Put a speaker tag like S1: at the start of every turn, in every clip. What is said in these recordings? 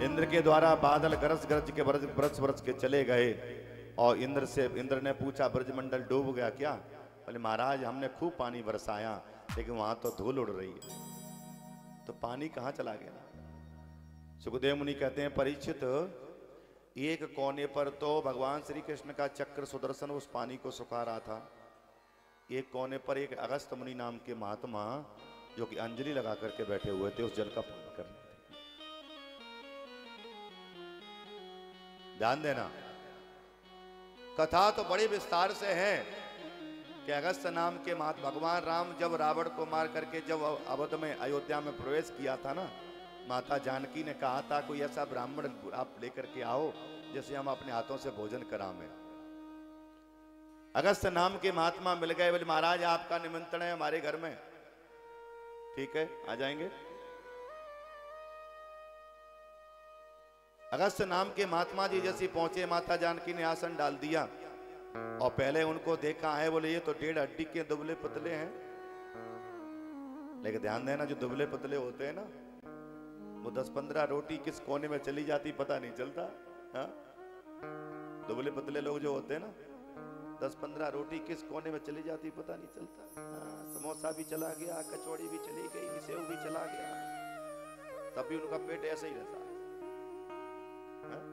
S1: इंद्र के द्वारा बादल गरज गरज के बरस बरस के चले गए। और इंद्र ने पूछा ब्रजमंडल डूब गया क्या? बोले महाराज हमने खूब पानी बरसाया लेकिन वहां तो धूल उड़ रही है, तो पानी कहां चला गया? सुखदेव मुनि कहते हैं परीक्षित, एक कोने पर तो भगवान श्री कृष्ण का चक्र सुदर्शन उस पानी को सुखा रहा था, एक कोने पर एक अगस्त मुनि नाम के महात्मा जो कि अंजलि लगा करके बैठे हुए थे उस जल का पान कर रहे थे। ध्यान देना, कथा तो बड़े विस्तार से है कि अगस्त नाम के भगवान राम जब रावण को मार करके जब अवध में अयोध्या में प्रवेश किया था ना, माता जानकी ने कहा था कोई ऐसा ब्राह्मण आप लेकर के आओ जिसे हम अपने हाथों से भोजन करावें। अगस्त नाम के महात्मा मिल गए, बोले महाराज आपका निमंत्रण है हमारे घर में। ठीक है आ जाएंगे। अगस्त नाम के महात्मा जी जैसे पहुंचे, माता जानकी ने आसन डाल दिया और पहले उनको देखा है, बोले ये तो 1.5 हड्डी के दुबले पतले हैं। लेकिन ध्यान देना, जो दुबले पतले होते हैं ना वो 10-15 रोटी किस कोने में चली जाती पता नहीं चलता। हाँ? दुबले पतले लोग जो होते हैं ना 10-15 रोटी किस कोने में चली जाती पता नहीं चलता। हाँ, समोसा भी चला गया, कचौड़ी भी चली गई, सेव भी चला गया, तब भी उनका पेट ऐसे ही रहता है। हाँ?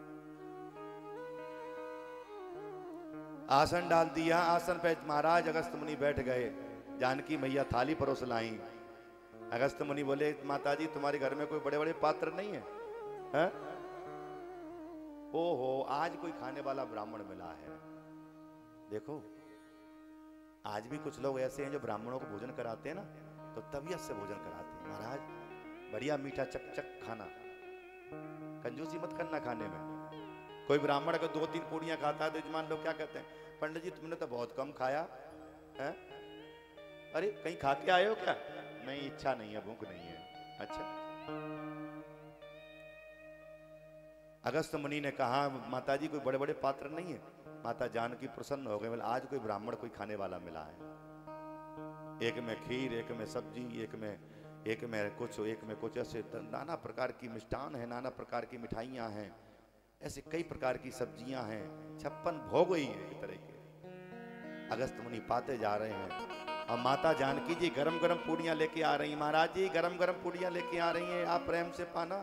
S1: आसन डाल दिया, आसन पे महाराज अगस्त मुनि बैठ गए। जानकी मैया थाली परोस लाई। अगस्त मुनि बोले माताजी तुम्हारे घर में कोई बड़े बड़े पात्र नहीं है? हैं? ओहो आज कोई खाने वाला ब्राह्मण मिला है। देखो आज भी कुछ लोग ऐसे हैं जो ब्राह्मणों को भोजन कराते हैं ना तो तबीयत से भोजन कराते हैं। महाराज बढ़िया मीठा चक चक खाना, कंजूसी मत करना खाने में। कोई ब्राह्मण अगर 2-3 पूड़ियां खाता है तो यजमान लोग क्या कहते हैं, पंडित जी तुमने तो बहुत कम खाया है, अरे कहीं खा के आए हो क्या? नहीं इच्छा नहीं है, भूख नहीं है। अच्छा। अगस्त मुनि ने कहा माताजी कोई बड़े बड़े पात्र नहीं है? माता जानकी प्रसन्न हो गए, बोले आज कोई ब्राह्मण कोई खाने वाला मिला है। एक में खीर, एक में सब्जी, एक में कुछ ऐसे नाना प्रकार की मिष्ठान है, नाना प्रकार की मिठाइयां हैं, ऐसे कई प्रकार की सब्जियां हैं, 56 भोग ही है एक तरह के। अगस्त मुनि पाते जा रहे हैं और माता जानकी जी गरम गरम पूड़ियां लेके आ रही हैं। महाराज जी गरम गरम पूड़ियां लेके आ रही हैं, आप प्रेम से पाना।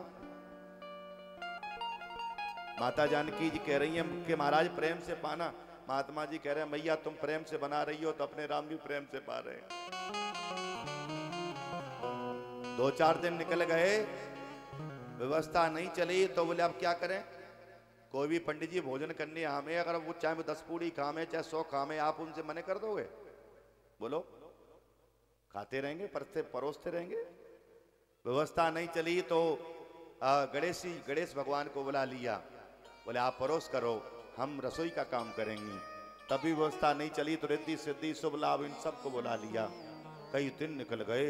S1: माता जानकी जी कह रही हैं कि महाराज प्रेम से पाना। महात्मा जी कह रहे हैं मैया तुम प्रेम से बना रही हो तो अपने राम भी प्रेम से पा रहे हैं। 2-4 दिन निकल गए, व्यवस्था नहीं चली तो बोले अब क्या करें? कोई भी पंडित जी भोजन करने हमें, अगर वो चाहे 10 पूड़ी खामे चाहे 100 खामे, आप उनसे मने कर दोगे? बोलो खाते रहेंगे, परोसते रहेंगे। व्यवस्था नहीं चली तो गणेश भगवान को बुला लिया, बोले आप परोस करो हम रसोई का काम करेंगे। तभी व्यवस्था नहीं चली तो रिद्धि सिद्धि शुभ लाभ इन सबको बुला लिया। कई दिन निकल गए,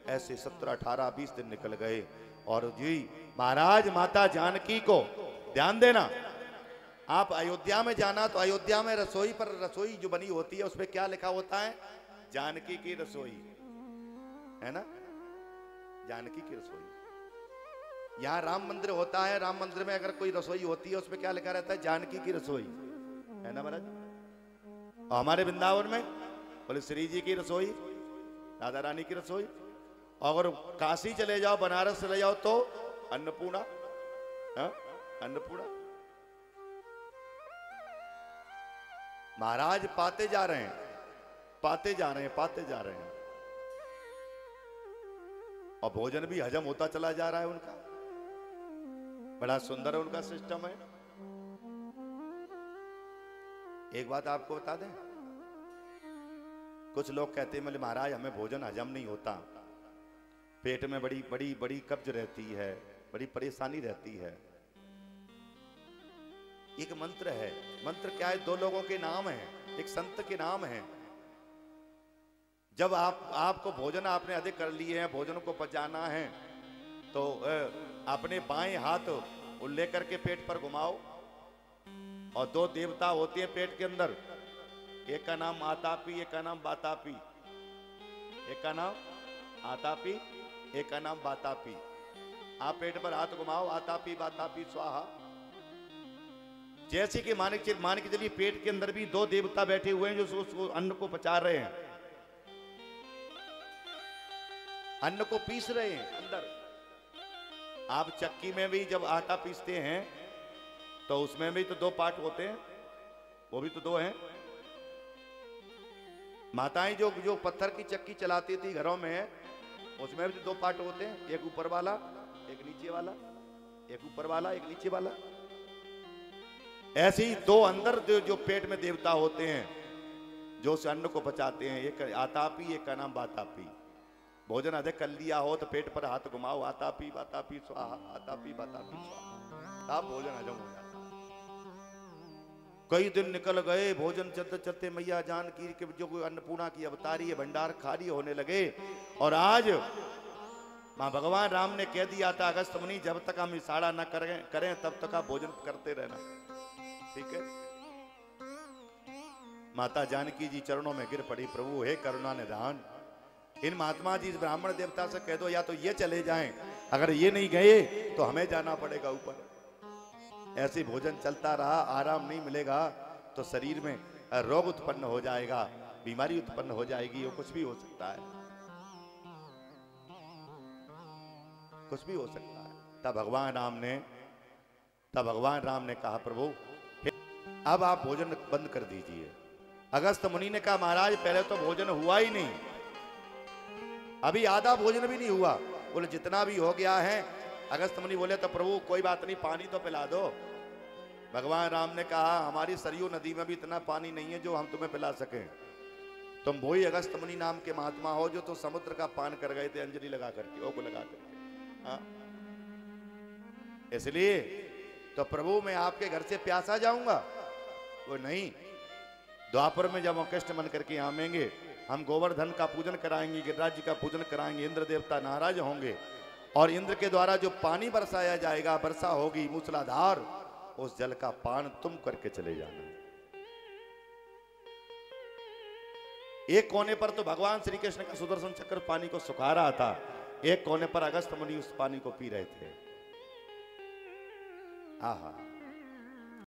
S1: ऐसे 17, 18, 20 दिन निकल गए। और जी महाराज माता जानकी को ध्यान देना, आप अयोध्या में जाना तो अयोध्या में रसोई पर रसोई जो बनी होती है उसमें क्या लिखा होता है? जानकी की रसोई, है ना? जानकी की रसोई। यहाँ राम मंदिर होता है, राम मंदिर में अगर कोई रसोई होती है उसमें क्या लिखा रहता है? जानकी की रसोई, है ना महाराज? और हमारे वृंदावन में बोले श्री जी की रसोई, राधा रानी की रसोई। अगर काशी चले जाओ, बनारस चले जाओ तो अन्नपूर्णा, अन्नपूर्णा। महाराज पाते जा रहे हैं, पाते जा रहे हैं, पाते जा रहे हैं, और भोजन भी हजम होता चला जा रहा है उनका। बड़ा सुंदर उनका सिस्टम है। एक बात आपको बता दें, कुछ लोग कहते हैं महाराज हमें भोजन हजम नहीं होता, पेट में बड़ी बड़ी बड़ी कब्ज रहती है, बड़ी परेशानी रहती है। एक मंत्र है, मंत्र क्या है? 2 लोगों के नाम हैं, एक संत के नाम हैं। जब आपको भोजन आपने अधिक कर लिए हैं, भोजन को पचाना है तो अपने बाएं हाथ लेकर के पेट पर घुमाओ, और 2 देवता होते हैं पेट के अंदर, एक का नाम आतापी, एक का नाम बातापी, एक का नाम आतापी, एक का नाम बातापी। आप पेट पर हाथ घुमाओ, आतापी बातापी स्वाहा। जैसे कि मान के चलिए पेट के अंदर भी दो देवता बैठे हुए हैं जो उसको अन्न को पचा रहे हैं, अन्न को पीस रहे हैं अंदर। आप चक्की में भी जब आटा पीसते हैं तो उसमें भी तो दो पार्ट होते हैं, वो भी तो दो हैं। माताएं जो पत्थर की चक्की चलाती थी घरों में, उसमें भी दो पार्ट होते हैं, एक ऊपर वाला एक नीचे वाला, एक ऊपर वाला एक नीचे वाला। ऐसे ही दो अंदर जो पेट में देवता होते हैं जो उस अन्न को बचाते हैं, एक आतापी एक का नाम बातापी। भोजन अधिक कर लिया हो तो पेट पर हाथ घुमाओ, आतापी बातापी स्वाहा, आतापी बातापी स्वाहा, तब भोजन हजम हो जाता। कई दिन निकल गए, भोजन चलते चलते मैया जानकी के जो अन्नपूर्णा की अवतारी है भंडार खाली होने लगे। और आज मां भगवान राम ने कह दिया था अगस्त मुनि जब तक हम इशारा न करें तब तक आप भोजन करते रहना, ठीक है। माता जानकी जी चरणों में गिर पड़ी, प्रभु हे करुणा निधान, इन महात्मा जी इस ब्राह्मण देवता से कह दो या तो ये चले जाएं, अगर ये नहीं गए तो हमें जाना पड़ेगा ऊपर। ऐसे भोजन चलता रहा, आराम नहीं मिलेगा तो शरीर में रोग उत्पन्न हो जाएगा, बीमारी उत्पन्न हो जाएगी, वो कुछ भी हो सकता है, कुछ भी हो सकता है। तब भगवान राम ने कहा प्रभु अब आप भोजन बंद कर दीजिए। अगस्त मुनि ने कहा महाराज पहले तो भोजन हुआ ही नहीं, अभी आधा भोजन भी नहीं हुआ। बोले जितना भी हो गया है। अगस्त मुनि बोले तो प्रभु कोई बात नहीं, पानी तो पिला दो। भगवान राम ने कहा हमारी सरयू नदी में भी इतना पानी नहीं है जो हम तुम्हें पिला सकें। तुम वही अगस्त मुनि नाम के महात्मा हो जो तो समुद्र का पान कर गए थे अंजलि लगा करके, ओको लगा करके। हाँ, इसलिए तो प्रभु मैं आपके घर से प्यासा जाऊंगा? वो नहीं, द्वापर में जब हम कृष्ण मन करके आवेंगे, हम गोवर्धन का पूजन कराएंगे, गिरिराज जी का पूजन कराएंगे, इंद्र देवता नाराज होंगे और इंद्र के द्वारा जो पानी बरसाया जाएगा, वर्षा होगी मूसलाधार, उस जल का पान तुम करके चले जाना। एक कोने पर तो भगवान श्री कृष्ण का सुदर्शन चक्र पानी को सुखा रहा था, एक कोने पर अगस्त मुनि उस पानी को पी रहे थे। आहा,